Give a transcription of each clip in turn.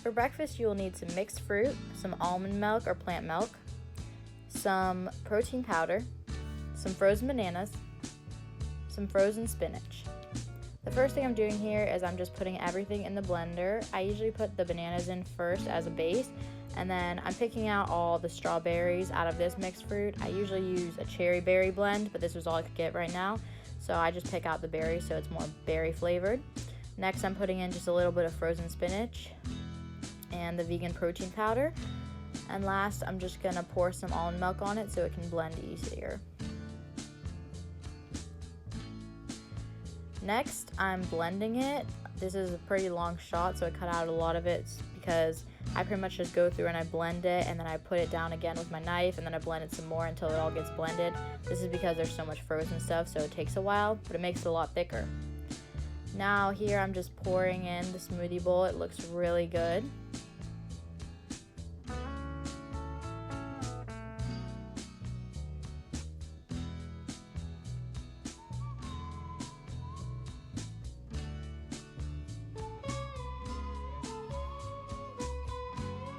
For breakfast, you will need some mixed fruit, some almond milk or plant milk, some protein powder, some frozen bananas, some frozen spinach. The first thing I'm doing here is I'm just putting everything in the blender. I usually put the bananas in first as a base, and then I'm picking out all the strawberries out of this mixed fruit. I usually use a cherry berry blend, but this was all I could get right now, so I just pick out the berries so it's more berry flavored. Next, I'm putting in just a little bit of frozen spinach and the vegan protein powder. And last, I'm just gonna pour some almond milk on it so it can blend easier. Next, I'm blending it. This is a pretty long shot, so I cut out a lot of it because I pretty much just go through and I blend it, and then I put it down again with my knife, and then I blend it some more until it all gets blended. This is because there's so much frozen stuff, so it takes a while, but it makes it a lot thicker. Now here I'm just pouring in the smoothie bowl. It looks really good.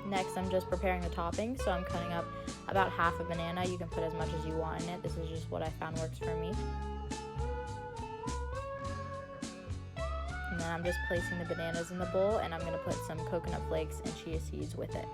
Next, I'm just preparing the topping, so I'm cutting up about half a banana. You can put as much as you want in it. This is just what I found works for me. And then I'm just placing the bananas in the bowl, and I'm going to put some coconut flakes and chia seeds with it.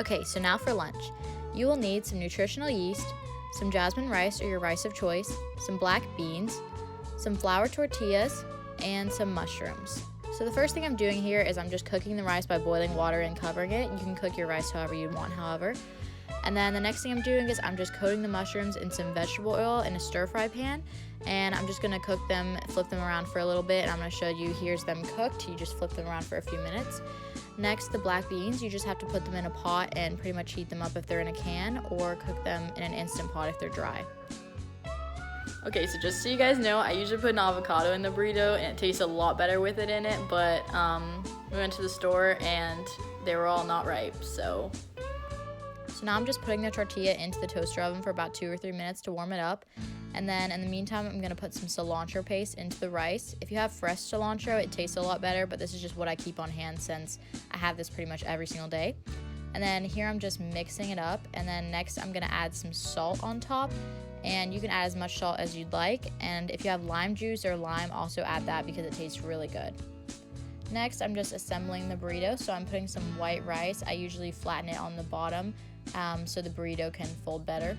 Okay, so now for lunch. You will need some nutritional yeast, some jasmine rice or your rice of choice, some black beans, some flour tortillas, and some mushrooms. So the first thing I'm doing here is I'm just cooking the rice by boiling water and covering it. You can cook your rice however you want, however. And then the next thing I'm doing is I'm just coating the mushrooms in some vegetable oil in a stir fry pan, and I'm just gonna cook them, flip them around for a little bit, and I'm gonna show you here's them cooked. You just flip them around for a few minutes. Next, the black beans, you just have to put them in a pot and pretty much heat them up if they're in a can, or cook them in an Instant Pot if they're dry. Okay, so just so you guys know, I usually put an avocado in the burrito and it tastes a lot better with it in it, but we went to the store and they were all not ripe, so now I'm just putting the tortilla into the toaster oven for about 2 or 3 minutes to warm it up. And then in the meantime, I'm gonna put some cilantro paste into the rice. If you have fresh cilantro, it tastes a lot better, but this is just what I keep on hand since I have this pretty much every single day. And then here I'm just mixing it up. And then next I'm gonna add some salt on top. And you can add as much salt as you'd like. And if you have lime juice or lime, also add that because it tastes really good. Next, I'm just assembling the burrito. So I'm putting some white rice. I usually flatten it on the bottom so the burrito can fold better.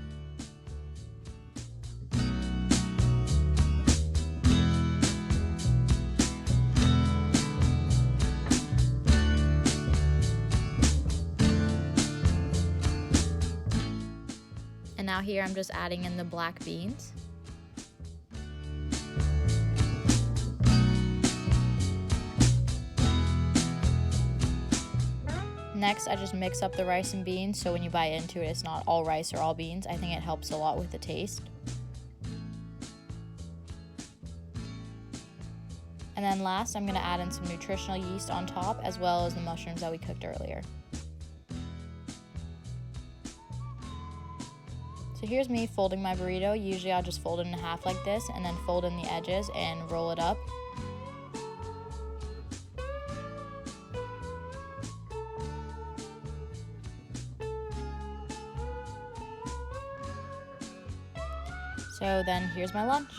And now here I'm just adding in the black beans. Next, I just mix up the rice and beans so when you bite into it, it's not all rice or all beans. I think it helps a lot with the taste. And then last, I'm going to add in some nutritional yeast on top as well as the mushrooms that we cooked earlier. So here's me folding my burrito. Usually I'll just fold it in half like this and then fold in the edges and roll it up. So then here's my lunch.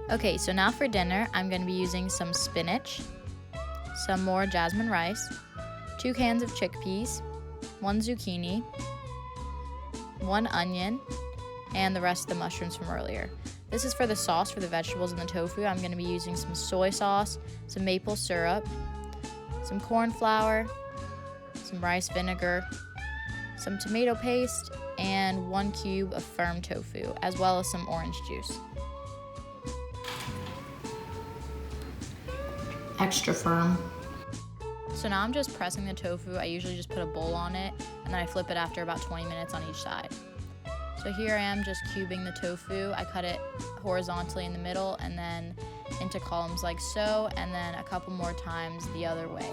Okay, so now for dinner, I'm going to be using some spinach, some more jasmine rice, 2 cans of chickpeas, 1 zucchini, 1 onion, and the rest of the mushrooms from earlier. This is for the sauce for the vegetables and the tofu. I'm going to be using some soy sauce, some maple syrup, some corn flour, some rice vinegar, some tomato paste, and 1 cube of firm tofu, as well as some orange juice. Extra firm. So now I'm just pressing the tofu. I usually just put a bowl on it, and then I flip it after about 20 minutes on each side. So here I am just cubing the tofu. I cut it horizontally in the middle and then into columns like so, and then a couple more times the other way.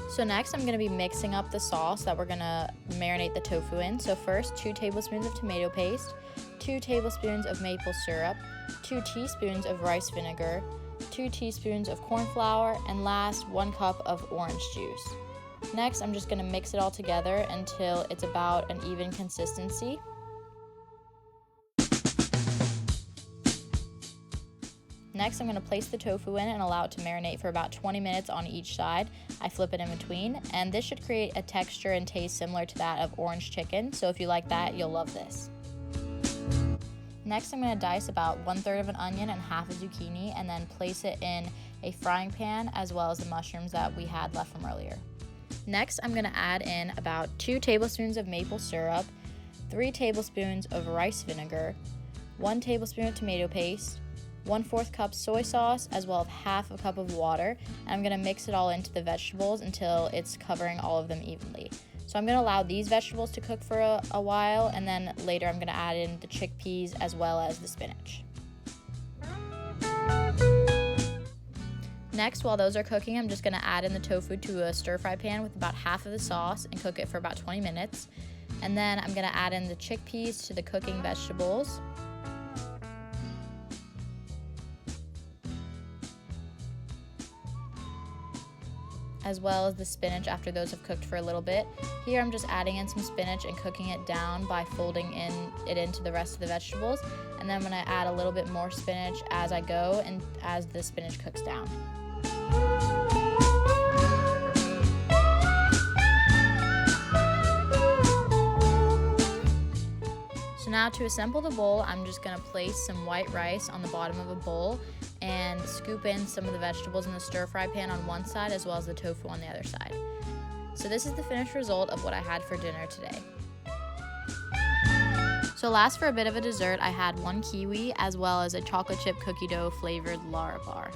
So next I'm going to be mixing up the sauce that we're going to marinate the tofu in. So first, 2 tablespoons of tomato paste, 2 tablespoons of maple syrup, 2 teaspoons of rice vinegar, 2 teaspoons of corn flour, and last, 1 cup of orange juice. Next, I'm just going to mix it all together until it's about an even consistency. Next, I'm going to place the tofu in and allow it to marinate for about 20 minutes on each side. I flip it in between, and this should create a texture and taste similar to that of orange chicken, so if you like that, you'll love this. Next, I'm going to dice about 1/3 of an onion and half a zucchini, and then place it in a frying pan as well as the mushrooms that we had left from earlier. Next, I'm going to add in about 2 tablespoons of maple syrup, 3 tablespoons of rice vinegar, 1 tablespoon of tomato paste, 1/4 cup soy sauce, as well as half a cup of water, and I'm going to mix it all into the vegetables until it's covering all of them evenly. So I'm going to allow these vegetables to cook for a while, and then later I'm going to add in the chickpeas as well as the spinach. Next, while those are cooking, I'm just going to add in the tofu to a stir-fry pan with about half of the sauce and cook it for about 20 minutes. And then I'm going to add in the chickpeas to the cooking vegetables. As well as the spinach after those have cooked for a little bit. Here I'm just adding in some spinach and cooking it down by folding it into the rest of the vegetables. And then I'm going to add a little bit more spinach as I go and as the spinach cooks down. So now to assemble the bowl, I'm just going to place some white rice on the bottom of a bowl and scoop in some of the vegetables in the stir-fry pan on one side as well as the tofu on the other side. So this is the finished result of what I had for dinner today. So last, for a bit of a dessert, I had 1 kiwi as well as a chocolate chip cookie dough flavored Lara bar.